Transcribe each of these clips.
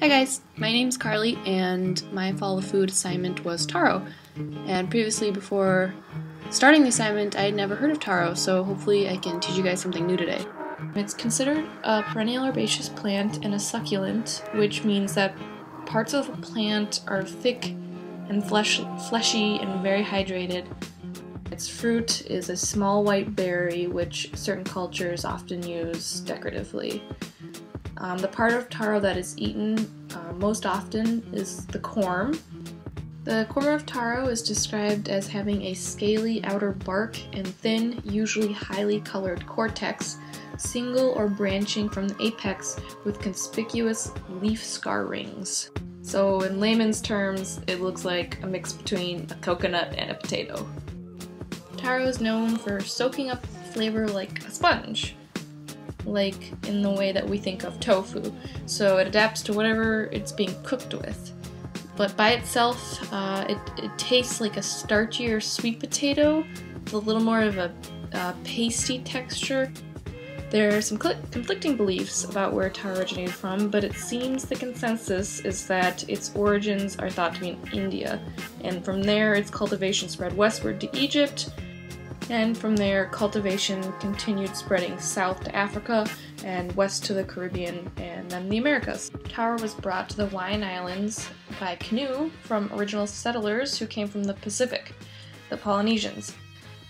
Hi guys, my name's Carly and my Follow the Food assignment was taro. And previously, before starting the assignment, I had never heard of taro, so hopefully I can teach you guys something new today. It's considered a perennial herbaceous plant and a succulent, which means that parts of the plant are thick and fleshy and very hydrated. Its fruit is a small white berry, which certain cultures often use decoratively. The part of taro that is eaten most often is the corm. The corm of taro is described as having a scaly outer bark and thin, usually highly colored cortex, single or branching from the apex with conspicuous leaf scar rings. So in layman's terms, it looks like a mix between a coconut and a potato. Taro is known for soaking up flavor like a sponge, like in the way that we think of tofu, so it adapts to whatever it's being cooked with. But by itself, it tastes like a starchier sweet potato with a little more of a pasty texture. There are some conflicting beliefs about where taro originated from, but it seems the consensus is that its origins are thought to be in India, and from there its cultivation spread westward to Egypt, and from there cultivation continued spreading south to Africa and west to the Caribbean and then the Americas. Taro was brought to the Hawaiian Islands by canoe from original settlers who came from the Pacific, the Polynesians.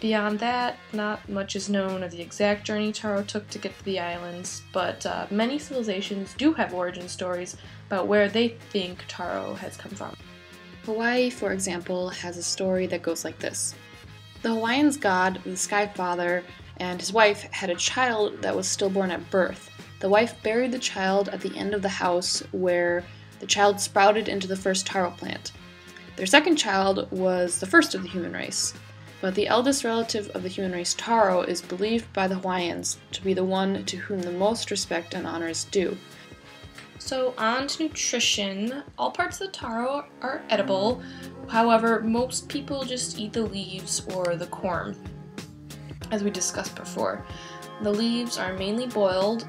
Beyond that, not much is known of the exact journey taro took to get to the islands, but many civilizations do have origin stories about where they think taro has come from. Hawaii, for example, has a story that goes like this. The Hawaiians' god, the Sky Father, and his wife had a child that was stillborn at birth. The wife buried the child at the end of the house where the child sprouted into the first taro plant. Their second child was the first of the human race, but the eldest relative of the human race, Taro, is believed by the Hawaiians to be the one to whom the most respect and honor is due. So on to nutrition. All parts of the taro are edible. However, most people just eat the leaves or the corm, as we discussed before. The leaves are mainly boiled,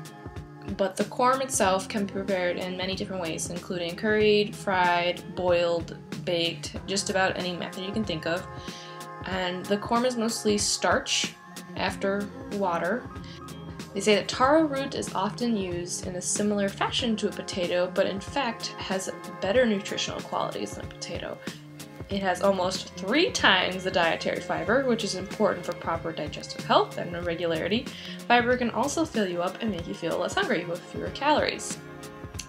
but the corm itself can be prepared in many different ways, including curried, fried, boiled, baked, just about any method you can think of. And the corm is mostly starch after water. They say that taro root is often used in a similar fashion to a potato, but in fact has better nutritional qualities than a potato. It has almost 3 times the dietary fiber, which is important for proper digestive health and regularity. Fiber can also fill you up and make you feel less hungry with fewer calories.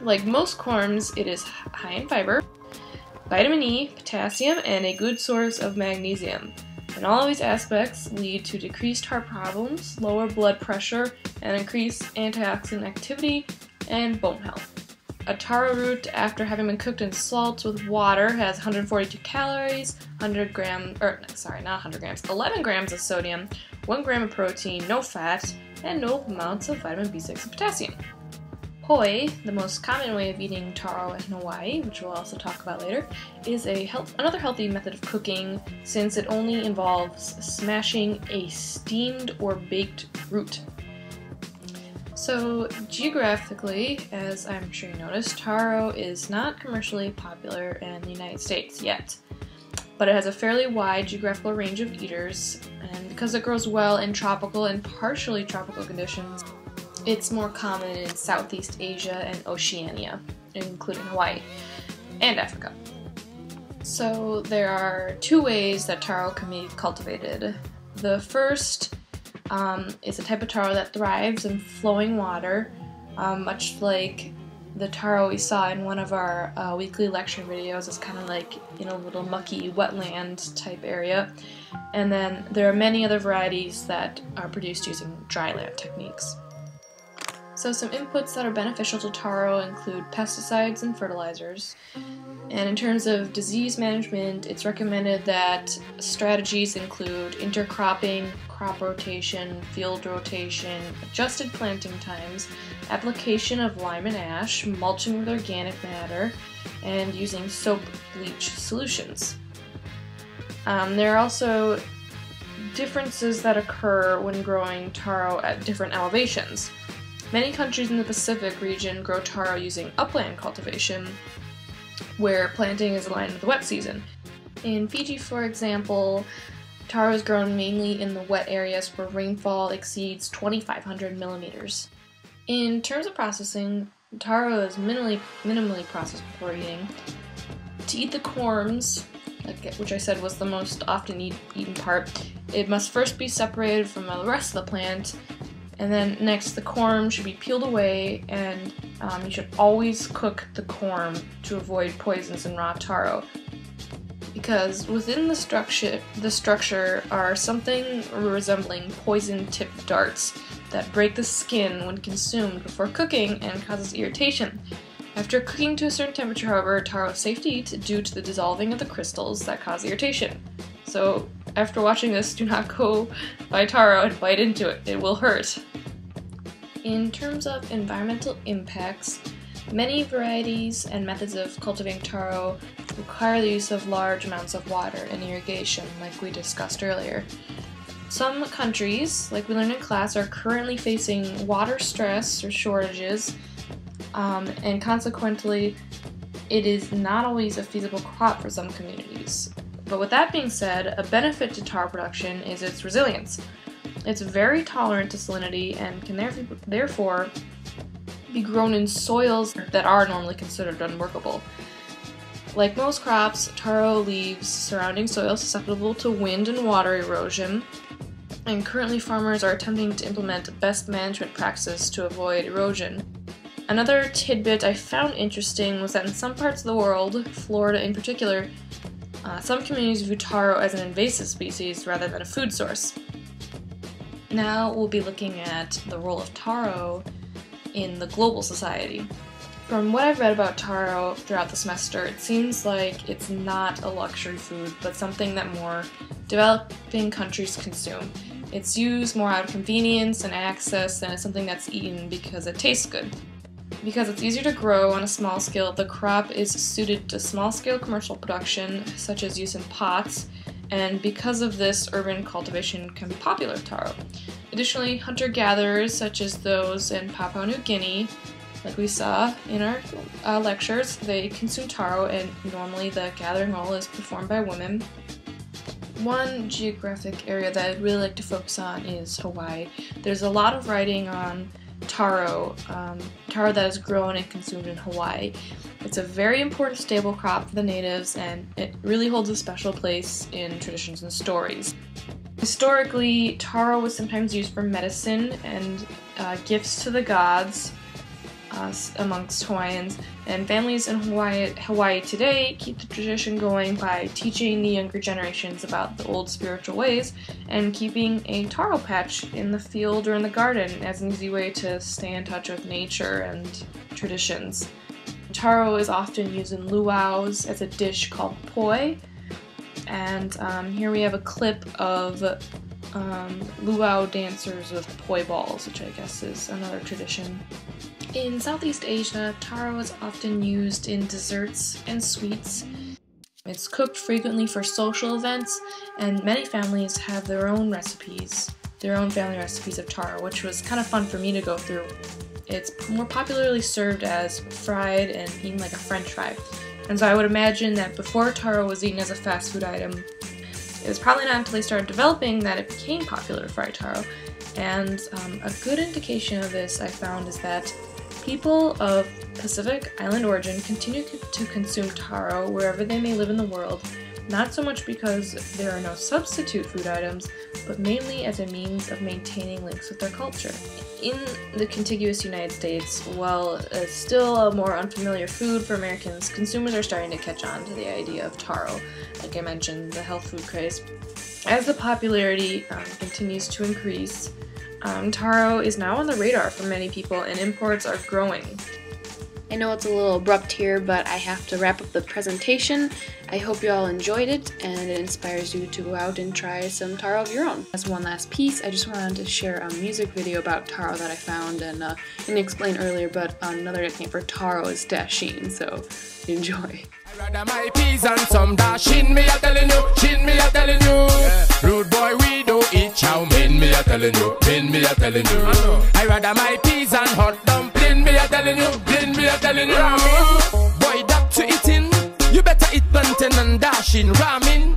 Like most corms, it is high in fiber, vitamin E, potassium, and a good source of magnesium. And all of these aspects lead to decreased heart problems, lower blood pressure, and increased antioxidant activity and bone health. A taro root, after having been cooked in salt with water, has 142 calories, 11 grams of sodium, 1 gram of protein, no fat, and no amounts of vitamin B6 and potassium. Poi, the most common way of eating taro in Hawaii, which we'll also talk about later, is another healthy method of cooking since it only involves smashing a steamed or baked root. So geographically, as I'm sure you noticed, taro is not commercially popular in the United States yet, but it has a fairly wide geographical range of eaters, and because it grows well in tropical and partially tropical conditions, it's more common in Southeast Asia and Oceania, including Hawaii and Africa. So there are 2 ways that taro can be cultivated. The first is a type of taro that thrives in flowing water, much like the taro we saw in one of our weekly lecture videos. It's kind of like in a little mucky wetland type area. And then there are many other varieties that are produced using dryland techniques. So some inputs that are beneficial to taro include pesticides and fertilizers. And in terms of disease management, it's recommended that strategies include intercropping, crop rotation, field rotation, adjusted planting times, application of lime and ash, mulching with organic matter, and using soap bleach solutions. There are also differences that occur when growing taro at different elevations. Many countries in the Pacific region grow taro using upland cultivation, where planting is aligned with the wet season. In Fiji, for example, taro is grown mainly in the wet areas where rainfall exceeds 2,500 millimeters. In terms of processing, taro is minimally processed before eating. To eat the corms, which I said was the most often eaten part, it must first be separated from the rest of the plant, and then next the corm should be peeled away, and you should always cook the corm to avoid poisons in raw taro. Because within the structure are something resembling poison-tipped darts that break the skin when consumed before cooking and causes irritation. After cooking to a certain temperature, however, taro is safe to eat due to the dissolving of the crystals that cause irritation. So after watching this, do not go buy taro and bite into it. It will hurt. In terms of environmental impacts, many varieties and methods of cultivating taro require the use of large amounts of water and irrigation, like we discussed earlier. Some countries, like we learned in class, are currently facing water stress or shortages, and consequently, it is not always a feasible crop for some communities. But with that being said, a benefit to taro production is its resilience. It's very tolerant to salinity and can therefore be grown in soils that are normally considered unworkable. Like most crops, taro leaves surrounding soil susceptible to wind and water erosion, and currently farmers are attempting to implement best management practices to avoid erosion. Another tidbit I found interesting was that in some parts of the world, Florida in particular, some communities view taro as an invasive species rather than a food source. Now we'll be looking at the role of taro in the global society. From what I've read about taro throughout the semester, it seems like it's not a luxury food, but something that more developing countries consume. It's used more out of convenience and access, and it's something that's eaten because it tastes good. Because it's easier to grow on a small scale, the crop is suited to small-scale commercial production, such as use in pots, and because of this, urban cultivation can be popular with taro. Additionally, hunter-gatherers, such as those in Papua New Guinea, like we saw in our lectures, they consume taro, and normally the gathering role is performed by women. One geographic area that I'd really like to focus on is Hawaii. There's a lot of writing on taro that is grown and consumed in Hawaii. It's a very important staple crop for the natives, and it really holds a special place in traditions and stories. Historically, taro was sometimes used for medicine and gifts to the gods amongst Hawaiians, and families in Hawaii today keep the tradition going by teaching the younger generations about the old spiritual ways and keeping a taro patch in the field or in the garden as an easy way to stay in touch with nature and traditions. Taro is often used in luau's as a dish called poi, and here we have a clip of luau dancers with poi balls, which I guess is another tradition. In Southeast Asia, taro is often used in desserts and sweets. It's cooked frequently for social events, and many families have their own family recipes of taro, which was kind of fun for me to go through. It's more popularly served as fried and eaten like a French fry. And so I would imagine that before taro was eaten as a fast food item, it was probably not until they started developing that it became popular to fry taro. And a good indication of this I found is that people of Pacific Island origin continue to consume taro wherever they may live in the world, not so much because there are no substitute food items, but mainly as a means of maintaining links with their culture. In the contiguous United States, while it's still a more unfamiliar food for Americans, consumers are starting to catch on to the idea of taro. Like I mentioned, the health food craze. As the popularity continues to increase, taro is now on the radar for many people, and imports are growing. I know it's a little abrupt here, but I have to wrap up the presentation. I hope you all enjoyed it, and it inspires you to go out and try some taro of your own. As one last piece, I just wanted to share a music video about taro that I found, and didn't explain earlier, but another nickname for taro is dasheen, so enjoy. rather my peas and some dashing, me a telling you, shin me a telling you. Yeah. Rude boy, we do eat chow mein, me a telling you, min me a telling you. I rather my peas and hot dumpling, me a telling you, blin me a telling you. Ramen, boy, that to eating, you better eat plantain and dashing ramen.